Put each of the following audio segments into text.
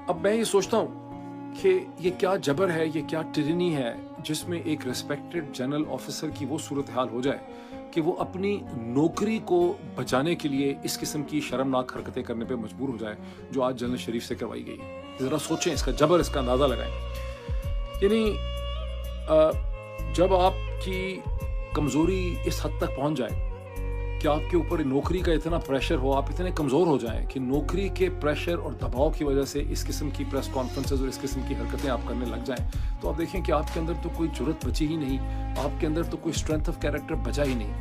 اب میں یہ سوچتا ہوں کہ یہ کیا جبر ہے, یہ کیا ٹرینی ہے جس میں ایک ریسپیکٹڈ جنرل آفیسر کی وہ صورتحال ہو جائے کہ وہ اپنی نوکری کو بچانے کے لیے اس قسم کی شرمناک حرکتیں کرنے پہ مجبور ہو جائے جو آج جنرل شریف سے کروائی گئی. ذرا سوچیں اس کا جبر, اس کا اندازہ لگائیں. یعنی جب آپ کی کمزوری اس حد تک پہنچ جائے کہ آپ کے اوپر نوکری کا اتنا پریشر ہو, آپ اتنے کمزور ہو جائیں کہ نوکری کے پریشر اور دباؤ کی وجہ سے اس قسم کی پریس کانفرنسز اور اس قسم کی حرکتیں آپ کرنے لگ جائیں, تو آپ دیکھیں کہ آپ کے اندر تو کوئی جرت بچی ہی نہیں, آپ کے اندر تو کوئی اسٹرینتھ آف کیریکٹر بچا ہی نہیں.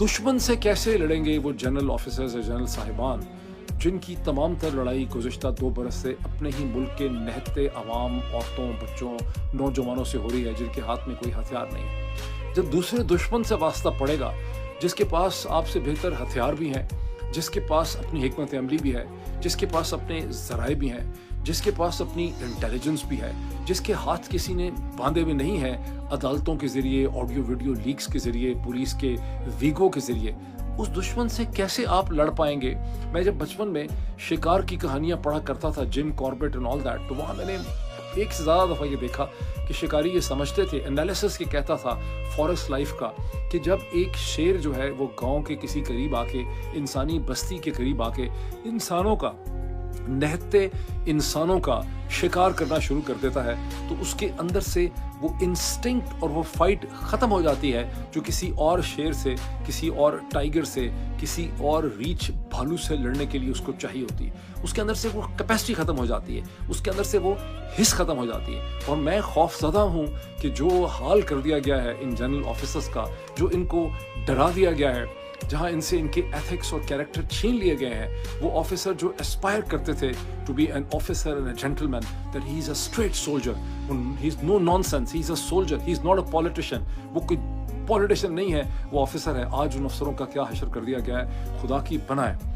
دشمن سے کیسے لڑیں گے وہ جنرل آفیسرز اور جنرل صاحبان جن کی تمام تر لڑائی گزشتہ 2 برس سے اپنے ہی ملک کے نہتے عوام, عورتوں, بچوں, نوجوانوں سے ہو رہی ہے جن کے ہاتھ میں کوئی ہتھیار نہیں. جب دوسرے دشمن سے واسطہ پڑے گا جس کے پاس آپ سے بہتر ہتھیار بھی ہیں, جس کے پاس اپنی حکمت عملی بھی ہے, جس کے پاس اپنے ذرائع بھی ہیں, جس کے پاس اپنی انٹیلیجنس بھی ہے, جس کے ہاتھ کسی نے باندھے ہوئے نہیں ہیں عدالتوں کے ذریعے, آڈیو ویڈیو لیکس کے ذریعے, پولیس کے ویگو کے ذریعے, اس دشمن سے کیسے آپ لڑ پائیں گے؟ میں جب بچپن میں شکار کی کہانیاں پڑھا کرتا تھا, جم کاربیٹ اینڈ آل دیٹ, تو وہاں میں نے ایک سے زیادہ دفعہ یہ دیکھا کہ شکاری یہ سمجھتے تھے, انالیسس یہ کہتا تھا فارسٹ لائف کا, کہ جب ایک شیر جو ہے وہ گاؤں کے کسی قریب آ کے, انسانی بستی کے قریب آ کے انسانوں کا, نہتے انسانوں کا شکار کرنا شروع کر دیتا ہے, تو اس کے اندر سے وہ انسٹنکٹ اور وہ فائٹ ختم ہو جاتی ہے جو کسی اور شیر سے, کسی اور ٹائیگر سے, کسی اور ریچھ بھالو سے لڑنے کے لیے اس کو چاہیے ہوتی ہے. اس کے اندر سے وہ کیپیسٹی ختم ہو جاتی ہے, اس کے اندر سے وہ حس ختم ہو جاتی ہے. اور میں خوف زدہ ہوں کہ جو حال کر دیا گیا ہے ان جنرل آفیسرز کا, جو ان کو ڈرا دیا گیا ہے, جہاں ان سے ان کے ایتھکس اور کیریکٹر چھین لیے گئے ہیں. وہ آفیسر جو اسپائر کرتے تھے to be an officer and a gentleman, that he is a straight soldier, he is no nonsense, he is a soldier, he is not a politician. وہ کوئی پولیٹیشین نہیں ہے, وہ آفیسر ہے. آج ان افسروں کا کیا حشر کر دیا گیا ہے, خدا کی پناہ ہے.